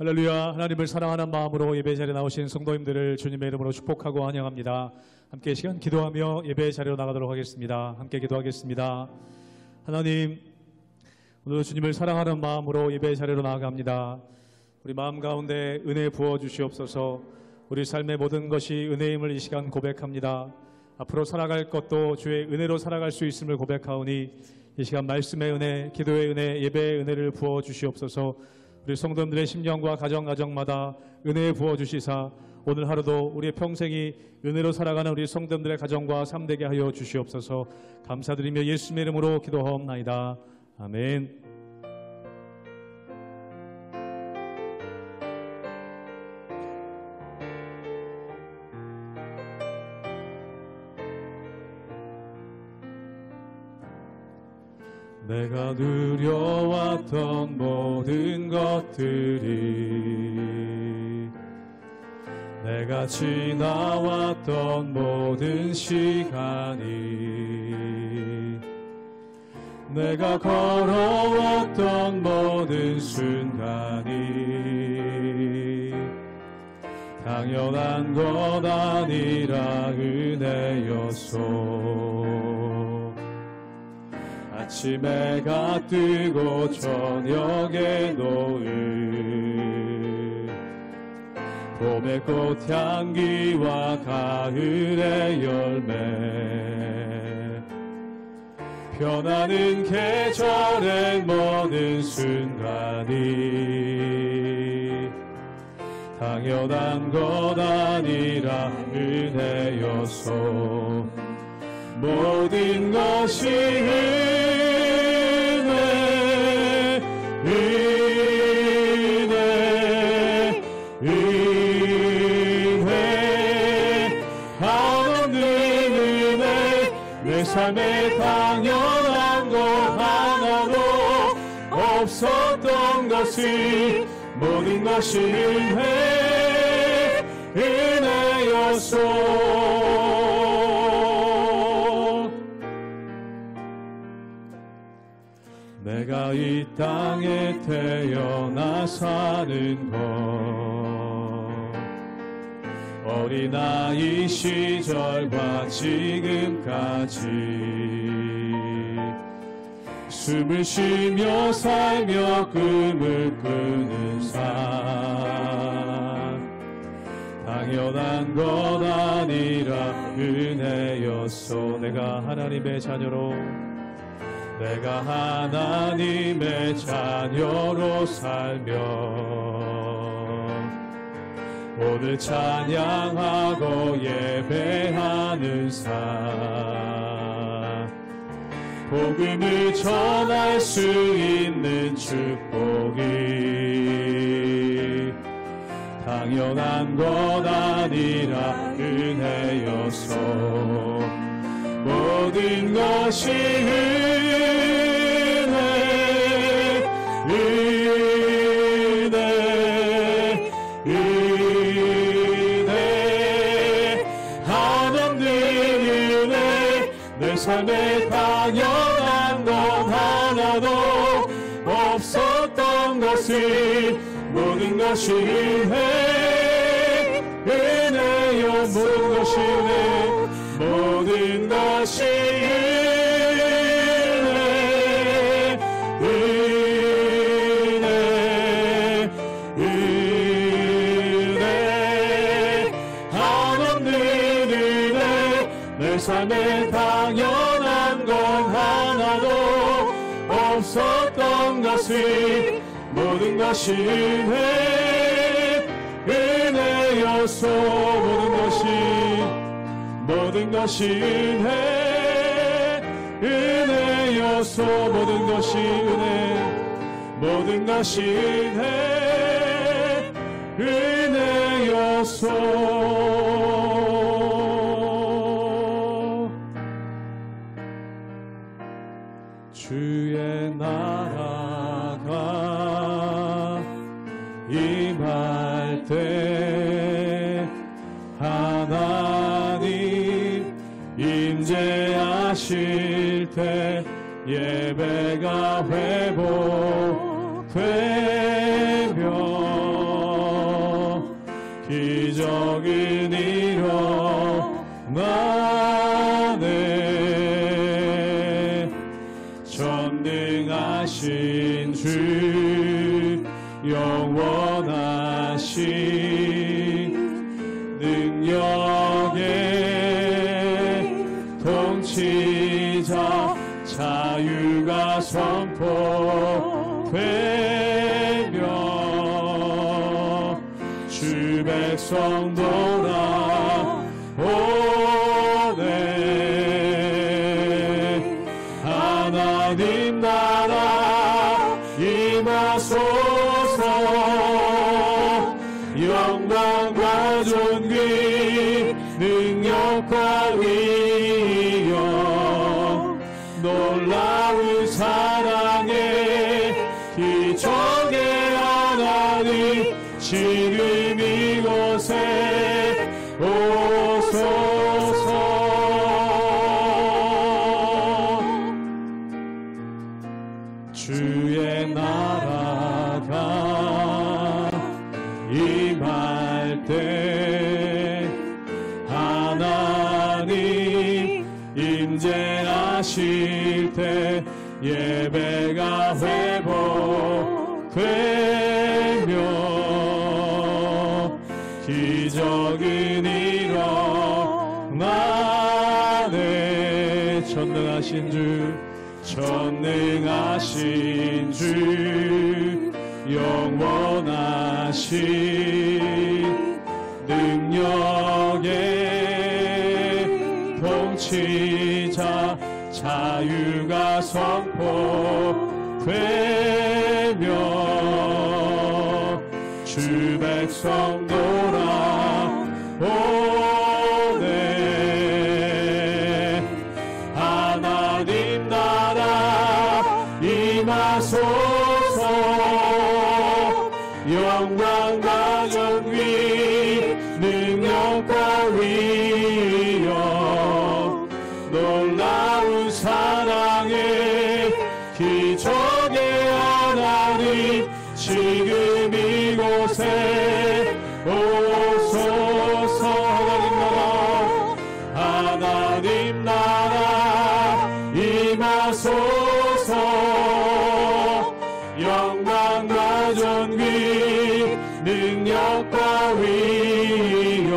할렐루야. 하나님을 사랑하는 마음으로 예배 자리에 나오신 성도님들을 주님의 이름으로 축복하고 환영합니다. 함께 시간 기도하며 예배 자리로 나가도록 하겠습니다. 함께 기도하겠습니다. 하나님, 오늘 주님을 사랑하는 마음으로 예배 자리로 나아갑니다. 우리 마음 가운데 은혜 부어 주시옵소서. 우리 삶의 모든 것이 은혜임을 이 시간 고백합니다. 앞으로 살아갈 것도 주의 은혜로 살아갈 수 있음을 고백하오니 이 시간 말씀의 은혜, 기도의 은혜, 예배의 은혜를 부어 주시옵소서. 우리 성도님들의 심령과 가정마다 은혜 부어 주시사 오늘 하루도 우리의 평생이 은혜로 살아가는 우리 성도님들의 가정과 삶 되게 하여 주시옵소서. 감사드리며 예수님의 이름으로 기도하옵나이다. 아멘. 내가 누려왔던 모든 것들이, 내가 지나왔던 모든 시간이, 내가 걸어왔던 모든 순간이 당연한 것 아니라 은혜였소. 아침에 해가 뜨고 저녁에 노을, 봄의 꽃향기와 가을의 열매, 변하는 계절의 모든 순간이 당연한 것 아니라 은혜였소. 모든 것이 은혜, 은혜, 은혜, 한없는 은혜. 내 삶에 당연한 것 하나도 없었던 것이 모든 것이 은혜, 은혜였소. 내가 이 땅에 태어나 사는 것, 어린아이 시절과 지금까지 숨을 쉬며 살며 꿈을 꾸는 삶, 당연한 것 아니라 은혜였소. 내가 하나님의 자녀로, 내가 하나님의 자녀로 살며 오늘 찬양하고 예배하는 삶, 복음을 전할 수 있는 축복이 당연한 것 아니라 은혜였소. 모든 것이 은혜, 은혜, 은혜, 한없는 은혜. 내 삶에 당연한 것 하나도 없었던 것이 모든 것이 은혜, 은혜여. 모든 것이 은혜, 모든 것이 은혜, 은혜, 은혜, 한없는 은혜. 내 삶에 당연한 것 하나도 없었던 것이 모든 것이 은혜, 은혜였소. 모든 것이 은혜, 은혜였소. 모든 것이 은혜, 모든 것이 은혜, 은혜였소. 주의 나라가 임할 때 하나님 임재하실 때 예배가 회복되며 기적은 일어나네. 전능하신 주 영원하신 능력의 통치자 자유가 선포되며 주 백성 돌아오네. 하나님 나라 임하소서. 영광과 존귀 능력과 위엄 놀라운 사랑의 기적의 하나님 지금 이곳에 오소서. 주의 나라가 임할 때 하나님 임재하실 때 예배가 회복되며 기적은 일어나네. 전능하신 주 전능하신 주 영원하신 능력의 통치자 자유가 선포되며 주 백성 돌아오네. 하나님 나라 임하소서. 영광과 존귀 능력과 위엄 놀라운 사랑의 기적의 하나님 지금 이곳에 오소서. 하나님 나라 임하소서. 영광과 존귀 능력과 위엄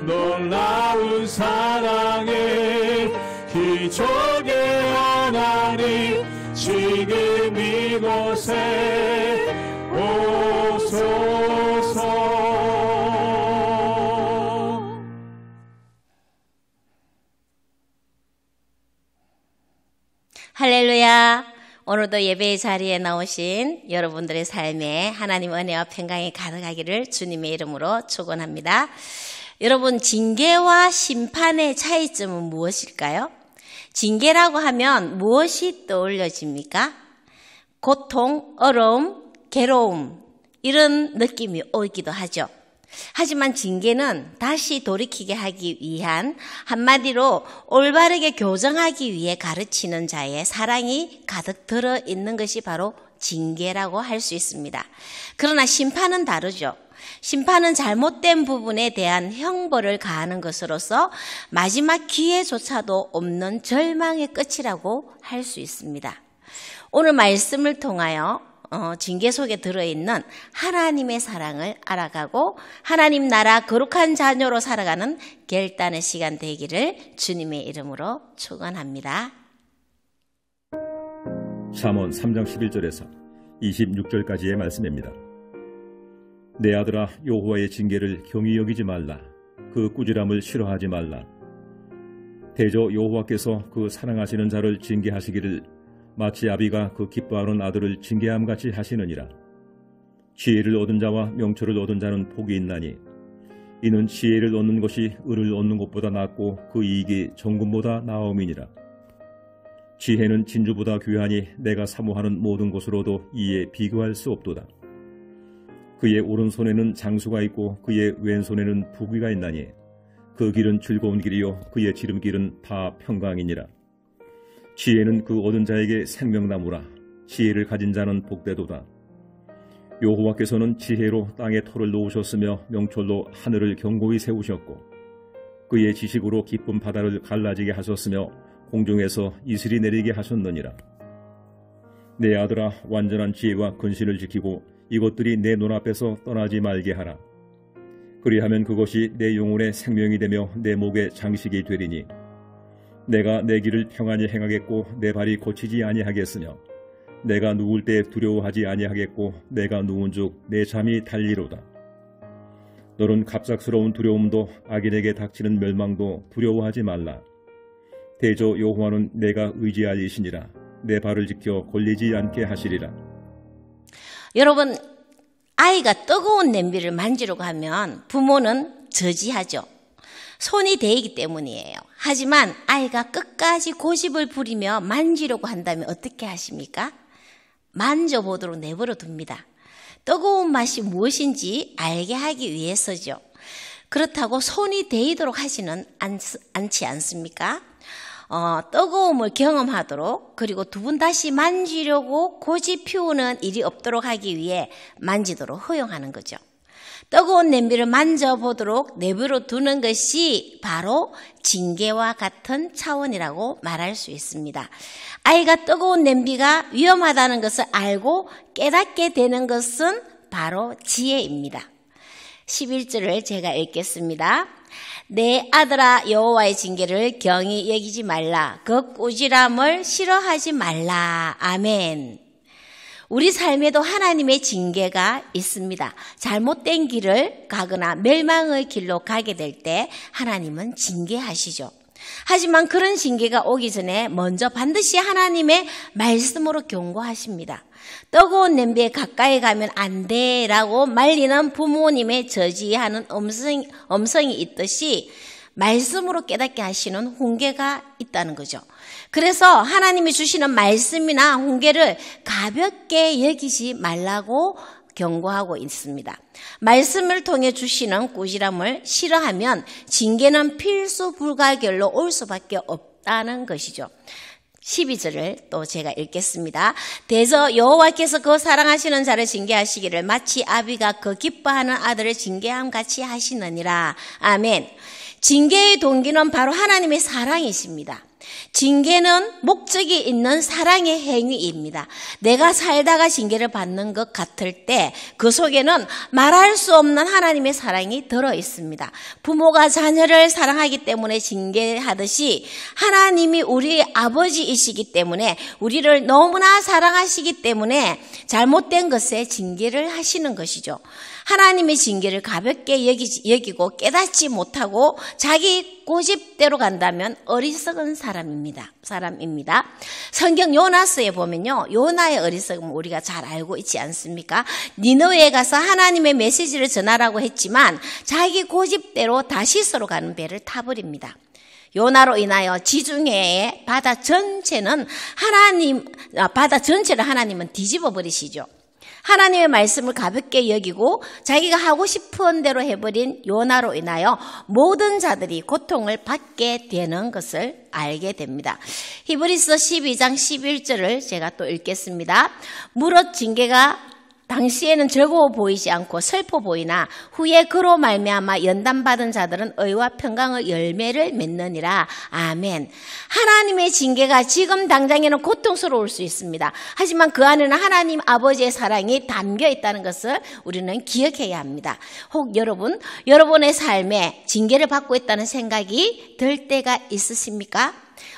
놀라운 사랑의 기적의 하나님 지금 이곳에 오소서. 할렐루야. 오늘도 예배의 자리에 나오신 여러분들의 삶에 하나님 은혜와 평강이 가득하기를 주님의 이름으로 축원합니다. 여러분, 징계와 심판의 차이점은 무엇일까요? 징계라고 하면 무엇이 떠올려집니까? 고통, 어려움, 괴로움 이런 느낌이 오기도 하죠. 하지만 징계는 다시 돌이키게 하기 위한, 한마디로 올바르게 교정하기 위해 가르치는 자의 사랑이 가득 들어있는 것이 바로 징계라고 할 수 있습니다. 그러나 심판은 다르죠. 심판은 잘못된 부분에 대한 형벌을 가하는 것으로서 마지막 기회조차도 없는 절망의 끝이라고 할 수 있습니다. 오늘 말씀을 통하여 징계 속에 들어있는 하나님의 사랑을 알아가고 하나님 나라 거룩한 자녀로 살아가는 결단의 시간 되기를 주님의 이름으로 축원합니다. 잠언 3장 11절에서 26절까지의 말씀입니다. 내 아들아, 여호와의 징계를 경히 여기지 말라. 그 꾸지람을 싫어하지 말라. 대저 여호와께서 그 사랑하시는 자를 징계하시기를 마치 아비가 그 기뻐하는 아들을 징계함같이 하시느니라. 지혜를 얻은 자와 명철을 얻은 자는 복이 있나니 이는 지혜를 얻는 것이 을을 얻는 것보다 낫고 그 이익이 정금보다 나음이니라. 지혜는 진주보다 귀하니 내가 사모하는 모든 것으로도 이에 비교할 수 없도다. 그의 오른손에는 장수가 있고 그의 왼손에는 부귀가 있나니 그 길은 즐거운 길이요 그의 지름길은 다 평강이니라. 지혜는 그 얻은 자에게 생명나무라. 지혜를 가진 자는 복되도다. 여호와께서는 지혜로 땅에 터를 놓으셨으며 명철로 하늘을 견고히 세우셨고 그의 지식으로 깊은 바다를 갈라지게 하셨으며 공중에서 이슬이 내리게 하셨느니라. 내 아들아, 완전한 지혜와 근신을 지키고 이것들이 내 눈앞에서 떠나지 말게 하라. 그리하면 그것이 내 영혼의 생명이 되며 내 목의 장식이 되리니 내가 내 길을 평안히 행하겠고 내 발이 고치지 아니하겠으며 내가 누울 때 두려워하지 아니하겠고 내가 누운즉 내 잠이 달리로다. 너는 갑작스러운 두려움도 악인에게 닥치는 멸망도 두려워하지 말라. 대저 여호와는 내가 의지할 이시니라. 내 발을 지켜 걸리지 않게 하시리라. 여러분, 아이가 뜨거운 냄비를 만지려고 하면 부모는 저지하죠. 손이 데이기 때문이에요. 하지만 아이가 끝까지 고집을 부리며 만지려고 한다면 어떻게 하십니까? 만져보도록 내버려 둡니다. 뜨거운 맛이 무엇인지 알게 하기 위해서죠. 그렇다고 손이 데이도록 하지는 않지 않습니까? 뜨거움을 경험하도록, 그리고 두 번 다시 만지려고 고집 피우는 일이 없도록 하기 위해 만지도록 허용하는 거죠. 뜨거운 냄비를 만져보도록 내버려 두는 것이 바로 징계와 같은 차원이라고 말할 수 있습니다. 아이가 뜨거운 냄비가 위험하다는 것을 알고 깨닫게 되는 것은 바로 지혜입니다. 11절을 제가 읽겠습니다. 내 아들아, 여호와의 징계를 경히 여기지 말라. 그 꾸지람을 싫어하지 말라. 아멘. 우리 삶에도 하나님의 징계가 있습니다. 잘못된 길을 가거나 멸망의 길로 가게 될 때 하나님은 징계하시죠. 하지만 그런 징계가 오기 전에 먼저 반드시 하나님의 말씀으로 경고하십니다. 뜨거운 냄비에 가까이 가면 안 돼라고 말리는 부모님의 저지하는 음성이 있듯이 말씀으로 깨닫게 하시는 훈계가 있다는 거죠. 그래서 하나님이 주시는 말씀이나 훈계를 가볍게 여기지 말라고 경고하고 있습니다. 말씀을 통해 주시는 꾸지람을 싫어하면 징계는 필수 불가결로 올 수밖에 없다는 것이죠. 12절을 또 제가 읽겠습니다. 대저 여호와께서 그 사랑하시는 자를 징계하시기를 마치 아비가 그 기뻐하는 아들을 징계함 같이 하시느니라. 아멘. 징계의 동기는 바로 하나님의 사랑이십니다. 징계는 목적이 있는 사랑의 행위입니다. 내가 살다가 징계를 받는 것 같을 때 그 속에는 말할 수 없는 하나님의 사랑이 들어 있습니다. 부모가 자녀를 사랑하기 때문에 징계하듯이 하나님이 우리 아버지이시기 때문에 우리를 너무나 사랑하시기 때문에 잘못된 것에 징계를 하시는 것이죠. 하나님의 징계를 가볍게 여기고 깨닫지 못하고 자기 고집대로 간다면 어리석은 사람입니다. 성경 요나서에 보면요, 요나의 어리석음을 우리가 잘 알고 있지 않습니까? 니느웨에 가서 하나님의 메시지를 전하라고 했지만 자기 고집대로 다시스로 가는 배를 타버립니다. 요나로 인하여 지중해의 바다 전체를 하나님은 뒤집어 버리시죠. 하나님의 말씀을 가볍게 여기고 자기가 하고 싶은 대로 해버린 요나로 인하여 모든 자들이 고통을 받게 되는 것을 알게 됩니다. 히브리서 12장 11절을 제가 또 읽겠습니다. 무릇 징계가 당시에는 즐거워 보이지 않고 슬퍼 보이나 후에 그로 말미암아 연단받은 자들은 의와 평강의 열매를 맺느니라. 아멘. 하나님의 징계가 지금 당장에는 고통스러울 수 있습니다. 하지만 그 안에는 하나님 아버지의 사랑이 담겨 있다는 것을 우리는 기억해야 합니다. 혹 여러분의 삶에 징계를 받고 있다는 생각이 들 때가 있으십니까?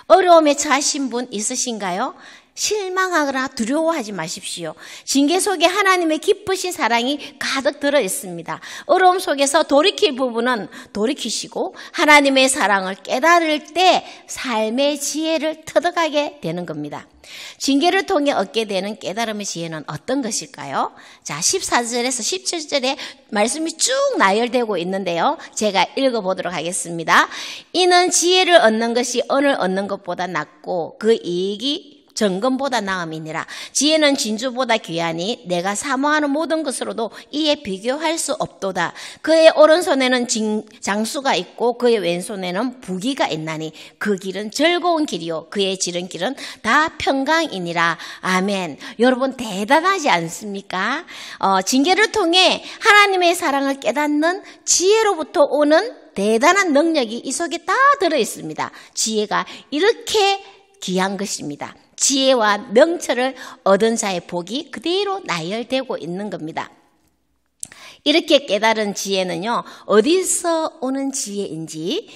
어려움에 처하신 분 있으신가요? 실망하거나 두려워하지 마십시오. 징계 속에 하나님의 기쁘신 사랑이 가득 들어 있습니다. 어려움 속에서 돌이킬 부분은 돌이키시고 하나님의 사랑을 깨달을 때 삶의 지혜를 터득하게 되는 겁니다. 징계를 통해 얻게 되는 깨달음의 지혜는 어떤 것일까요? 자, 14절에서 17절에 말씀이 쭉 나열되고 있는데요. 제가 읽어보도록 하겠습니다. 이는 지혜를 얻는 것이 은을 얻는 것보다 낫고 그 이익이 정금보다 나음이니라. 지혜는 진주보다 귀하니 내가 사모하는 모든 것으로도 이에 비교할 수 없도다. 그의 오른손에는 장수가 있고 그의 왼손에는 부귀가 있나니 그 길은 즐거운 길이요 그의 지름길은 다 평강이니라. 아멘. 여러분 대단하지 않습니까? 징계를 통해 하나님의 사랑을 깨닫는 지혜로부터 오는 대단한 능력이 이 속에 다 들어있습니다. 지혜가 이렇게 귀한 것입니다. 지혜와 명철을 얻은 자의 복이 그대로 나열되고 있는 겁니다. 이렇게 깨달은 지혜는요, 어디서 오는 지혜인지,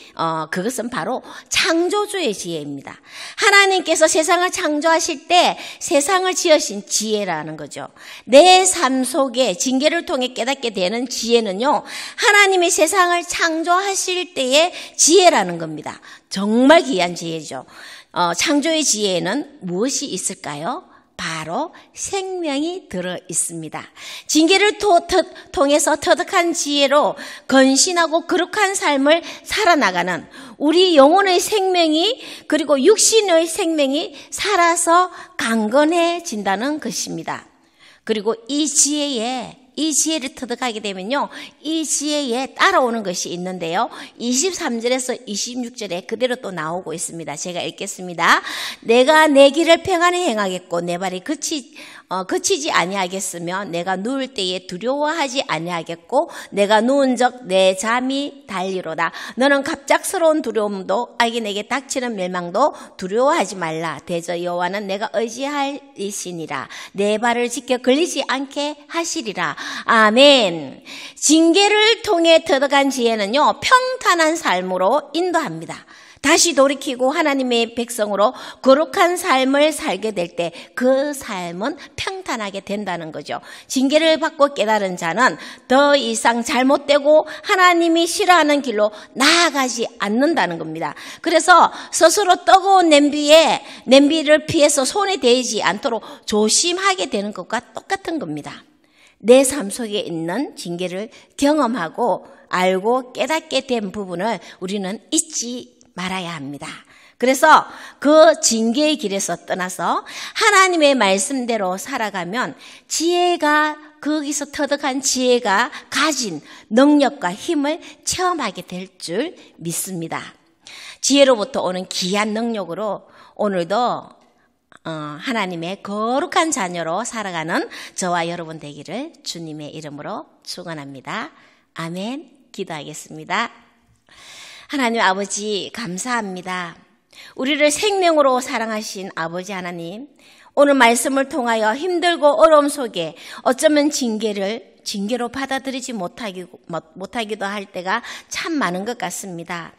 그것은 바로 창조주의 지혜입니다. 하나님께서 세상을 창조하실 때 세상을 지으신 지혜라는 거죠. 내 삶 속에 징계를 통해 깨닫게 되는 지혜는요, 하나님이 세상을 창조하실 때의 지혜라는 겁니다. 정말 귀한 지혜죠. 창조의 지혜에는 무엇이 있을까요? 바로 생명이 들어 있습니다. 징계를 통해서 터득한 지혜로 건신하고 거룩한 삶을 살아나가는 우리 영혼의 생명이 그리고 육신의 생명이 살아서 강건해진다는 것입니다. 그리고 이 지혜를 터득하게 되면요, 이 지혜에 따라오는 것이 있는데요, 23절에서 26절에 그대로 또 나오고 있습니다. 제가 읽겠습니다. 내가 내 길을 평안히 행하겠고 내 발이 그치지 아니하겠으며 내가 누울 때에 두려워하지 아니하겠고 내가 누운 적 내 잠이 달리로다. 너는 갑작스러운 두려움도 악인에게 닥치는 멸망도 두려워하지 말라. 대저 여호와는 내가 의지할 이시니라. 내 발을 지켜 걸리지 않게 하시리라. 아멘. 징계를 통해 터득한 지혜는요, 평탄한 삶으로 인도합니다. 다시 돌이키고 하나님의 백성으로 거룩한 삶을 살게 될 때 그 삶은 평탄하게 된다는 거죠. 징계를 받고 깨달은 자는 더 이상 잘못되고 하나님이 싫어하는 길로 나아가지 않는다는 겁니다. 그래서 스스로 뜨거운 냄비를 피해서 손에 대지 않도록 조심하게 되는 것과 똑같은 겁니다. 내 삶 속에 있는 징계를 경험하고 알고 깨닫게 된 부분을 우리는 잊지 말아야 합니다. 그래서 그 징계의 길에서 떠나서 하나님의 말씀대로 살아가면 지혜가, 거기서 터득한 지혜가 가진 능력과 힘을 체험하게 될 줄 믿습니다. 지혜로부터 오는 귀한 능력으로 오늘도 하나님의 거룩한 자녀로 살아가는 저와 여러분 되기를 주님의 이름으로 축원합니다. 아멘. 기도하겠습니다. 하나님 아버지 감사합니다. 우리를 생명으로 사랑하신 아버지 하나님, 오늘 말씀을 통하여 힘들고 어려움 속에 어쩌면 징계로 받아들이지 못하기도 할 때가 참 많은 것 같습니다.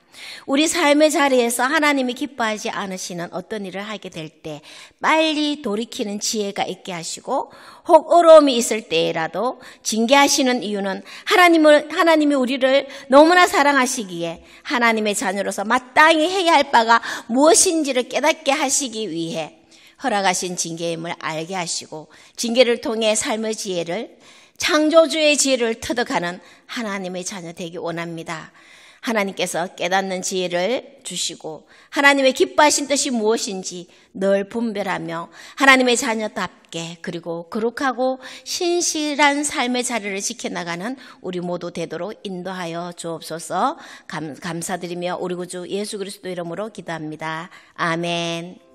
우리 삶의 자리에서 하나님이 기뻐하지 않으시는 어떤 일을 하게 될 때 빨리 돌이키는 지혜가 있게 하시고, 혹 어려움이 있을 때라도 징계하시는 이유는 하나님이 우리를 너무나 사랑하시기에 하나님의 자녀로서 마땅히 해야 할 바가 무엇인지를 깨닫게 하시기 위해 허락하신 징계임을 알게 하시고, 징계를 통해 삶의 지혜를, 창조주의 지혜를 터득하는 하나님의 자녀 되기 원합니다. 하나님께서 깨닫는 지혜를 주시고 하나님의 기뻐하신 뜻이 무엇인지 늘 분별하며 하나님의 자녀답게 그리고 거룩하고 신실한 삶의 자리를 지켜나가는 우리 모두 되도록 인도하여 주옵소서. 감사드리며 우리 구주 예수 그리스도 이름으로 기도합니다. 아멘.